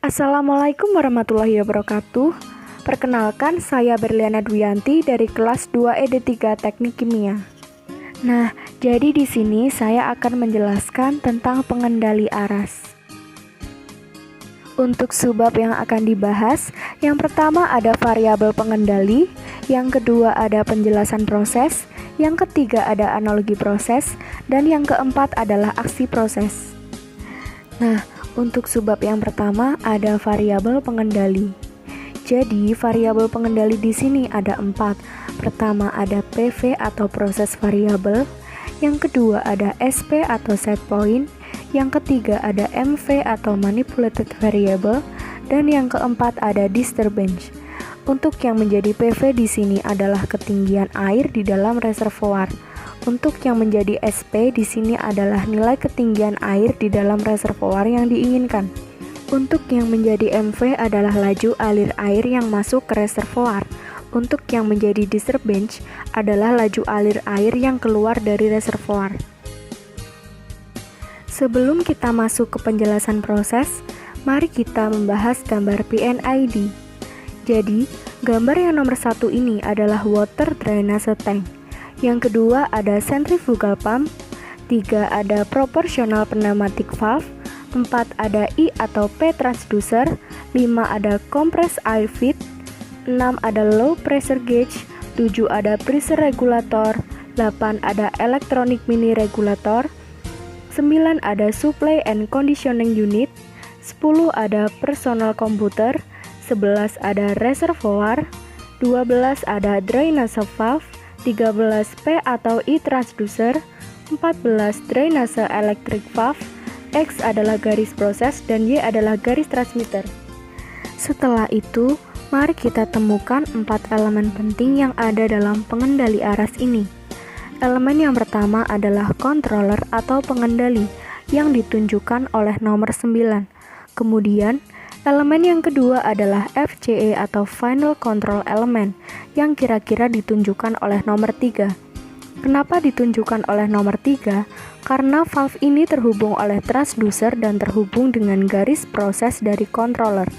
Assalamualaikum warahmatullahi wabarakatuh. Perkenalkan, saya Berliana Dwianti dari kelas 2 ED3 Teknik Kimia. Nah, jadi di sini saya akan menjelaskan tentang pengendali aras. Untuk subbab yang akan dibahas, yang pertama ada variabel pengendali, yang kedua ada penjelasan proses, yang ketiga ada analogi proses, dan yang keempat adalah aksi proses. Nah, untuk subbab yang pertama ada variabel pengendali. Jadi, variabel pengendali di sini ada 4. Pertama ada PV atau proses variabel, yang kedua ada SP atau set point, yang ketiga ada MV atau manipulated variable, dan yang keempat ada disturbance. Untuk yang menjadi PV di sini adalah ketinggian air di dalam reservoir. Untuk yang menjadi SP di sini adalah nilai ketinggian air di dalam reservoir yang diinginkan. Untuk yang menjadi MV adalah laju alir air yang masuk ke reservoir. Untuk yang menjadi disturbance adalah laju alir air yang keluar dari reservoir. Sebelum kita masuk ke penjelasan proses, mari kita membahas gambar PNID. Jadi, gambar yang nomor 1 ini adalah water drainage tank. Yang kedua ada centrifugal pump, 3 ada proportional pneumatic valve, 4 ada I atau P transducer, 5 ada compressed air feed, 6 ada low pressure gauge, 7 ada pressure regulator, 8 ada electronic mini regulator, 9 ada supply and conditioning unit, 10 ada personal computer, 11 ada reservoir, 12 ada drainage valve, 13 P atau I transducer, 14 drainase electric valve, X adalah garis proses dan Y adalah garis transmitter. Setelah itu, mari kita temukan 4 elemen penting yang ada dalam pengendali aras ini. Elemen yang pertama adalah controller atau pengendali yang ditunjukkan oleh nomor 9. Kemudian, elemen yang kedua adalah FCE atau Final Control Element yang kira-kira ditunjukkan oleh nomor 3. Kenapa ditunjukkan oleh nomor 3? Karena valve ini terhubung oleh transducer dan terhubung dengan garis proses dari controller.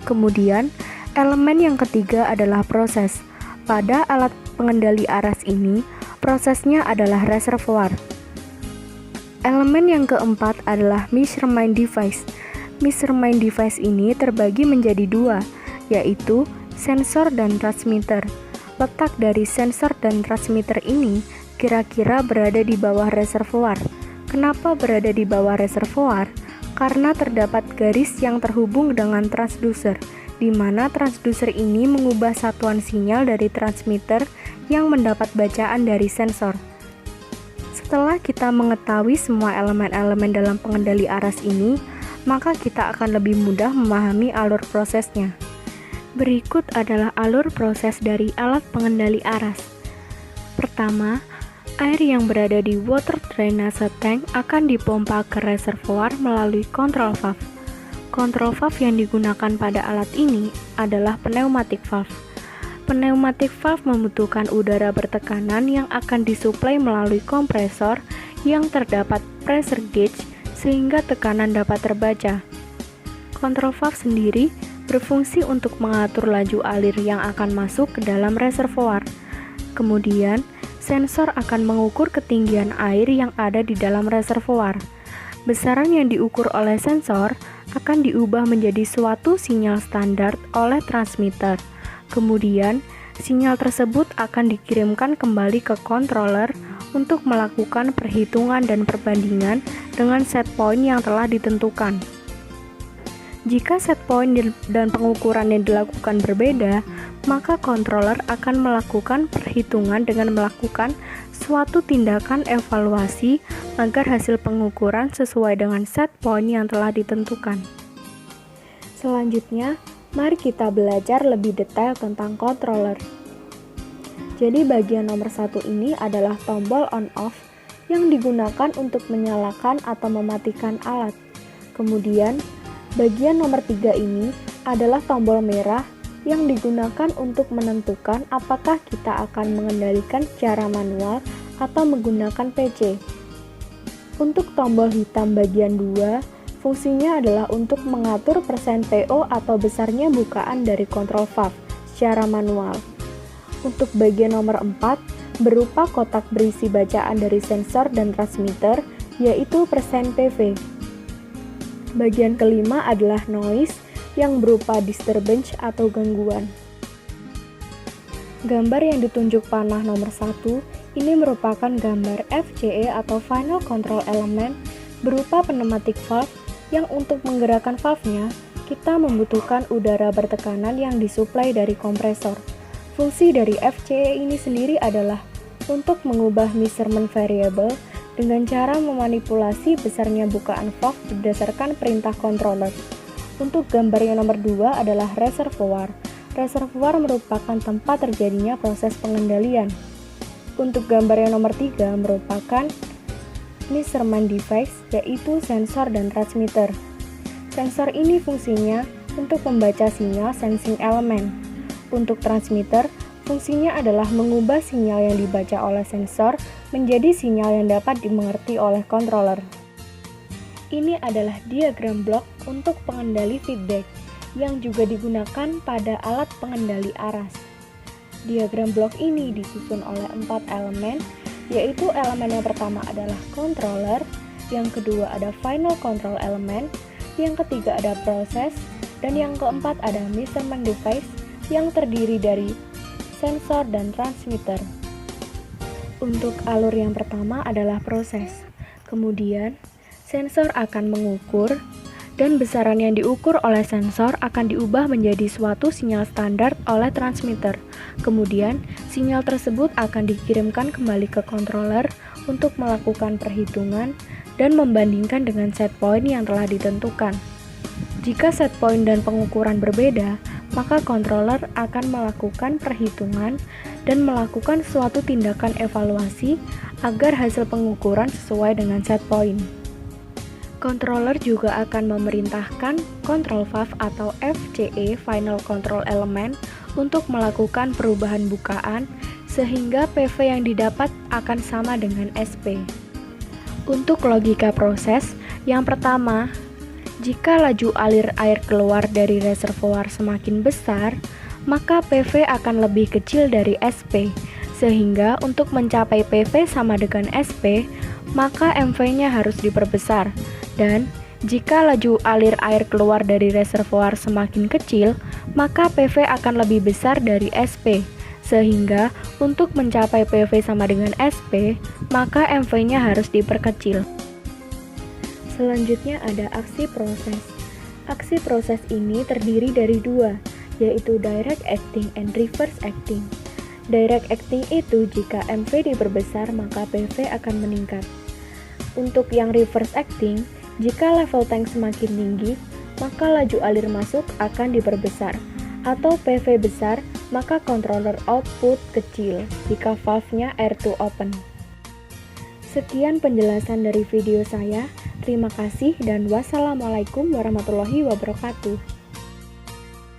Kemudian, elemen yang ketiga adalah proses. Pada alat pengendali aras ini, prosesnya adalah reservoir. Elemen yang keempat adalah measurement device. Measurement device ini terbagi menjadi 2, yaitu sensor dan transmitter. Letak dari sensor dan transmitter ini kira-kira berada di bawah reservoir. Kenapa berada di bawah reservoir? Karena terdapat garis yang terhubung dengan transducer, di mana transducer ini mengubah satuan sinyal dari transmitter yang mendapat bacaan dari sensor. Setelah kita mengetahui semua elemen-elemen dalam pengendali aras ini, maka kita akan lebih mudah memahami alur prosesnya. Berikut adalah alur proses dari alat pengendali aras. Pertama, air yang berada di water drainage tank akan dipompa ke reservoir melalui control valve. Control valve yang digunakan pada alat ini adalah pneumatic valve. Pneumatic valve membutuhkan udara bertekanan yang akan disuplai melalui kompresor yang terdapat pressure gauge sehingga tekanan dapat terbaca. Control valve sendiri berfungsi untuk mengatur laju alir yang akan masuk ke dalam reservoir. Kemudian, sensor akan mengukur ketinggian air yang ada di dalam reservoir. Besaran yang diukur oleh sensor akan diubah menjadi suatu sinyal standar oleh transmitter. Kemudian, sinyal tersebut akan dikirimkan kembali ke controller untuk melakukan perhitungan dan perbandingan dengan set point yang telah ditentukan. Jika set point dan pengukuran yang dilakukan berbeda, maka controller akan melakukan perhitungan dengan melakukan suatu tindakan evaluasi agar hasil pengukuran sesuai dengan set point yang telah ditentukan. Selanjutnya, mari kita belajar lebih detail tentang controller. Jadi bagian nomor 1 ini adalah tombol on-off yang digunakan untuk menyalakan atau mematikan alat. Kemudian, bagian nomor 3 ini adalah tombol merah yang digunakan untuk menentukan apakah kita akan mengendalikan secara manual atau menggunakan PC. Untuk tombol hitam bagian 2 Fungsinya adalah untuk mengatur persen PO atau besarnya bukaan dari kontrol valve secara manual. Untuk bagian nomor 4, berupa kotak berisi bacaan dari sensor dan transmitter, yaitu persen PV. Bagian kelima adalah noise, yang berupa disturbance atau gangguan. Gambar yang ditunjuk panah nomor 1, ini merupakan gambar FCE atau Final Control Element, berupa pneumatic valve yang untuk menggerakkan valve-nya, kita membutuhkan udara bertekanan yang disuplai dari kompresor. Fungsi dari FCE ini sendiri adalah untuk mengubah measurement variable dengan cara memanipulasi besarnya bukaan valve berdasarkan perintah controller. Untuk gambar yang nomor 2 adalah reservoir. Reservoir merupakan tempat terjadinya proses pengendalian. Untuk gambar yang nomor 3 merupakan measurement device, yaitu sensor dan transmitter. Sensor ini fungsinya untuk membaca sinyal sensing element. Untuk transmitter, fungsinya adalah mengubah sinyal yang dibaca oleh sensor menjadi sinyal yang dapat dimengerti oleh controller. Ini adalah diagram blok untuk pengendali feedback, yang juga digunakan pada alat pengendali aras. Diagram blok ini disusun oleh 4 elemen, yaitu elemen yang pertama adalah controller, yang kedua ada final control element, yang ketiga ada proses, dan yang keempat ada measurement device yang terdiri dari sensor dan transmitter. Untuk alur yang pertama adalah proses. Kemudian, sensor akan mengukur, dan besaran yang diukur oleh sensor akan diubah menjadi suatu sinyal standar oleh transmitter. Kemudian, sinyal tersebut akan dikirimkan kembali ke controller untuk melakukan perhitungan dan membandingkan dengan set point yang telah ditentukan. Jika set point dan pengukuran berbeda, maka controller akan melakukan perhitungan dan melakukan suatu tindakan evaluasi agar hasil pengukuran sesuai dengan set point. Controller juga akan memerintahkan control valve atau FCE Final Control Element untuk melakukan perubahan bukaan sehingga PV yang didapat akan sama dengan SP. Untuk logika proses, yang pertama, jika laju alir air keluar dari reservoir semakin besar, maka PV akan lebih kecil dari SP, sehingga untuk mencapai PV sama dengan SP, maka MV-nya harus diperbesar. Dan jika laju alir air keluar dari reservoir semakin kecil, maka PV akan lebih besar dari SP, sehingga untuk mencapai PV sama dengan SP, maka MV-nya harus diperkecil. Selanjutnya ada aksi proses. Aksi proses ini terdiri dari dua, yaitu direct acting and reverse acting. Direct acting itu jika MV diperbesar maka PV akan meningkat. Untuk yang reverse acting, jika level tank semakin tinggi, maka laju alir masuk akan diperbesar, atau PV besar, maka controller output kecil jika valve-nya air to open. Sekian penjelasan dari video saya. Terima kasih dan wassalamualaikum warahmatullahi wabarakatuh.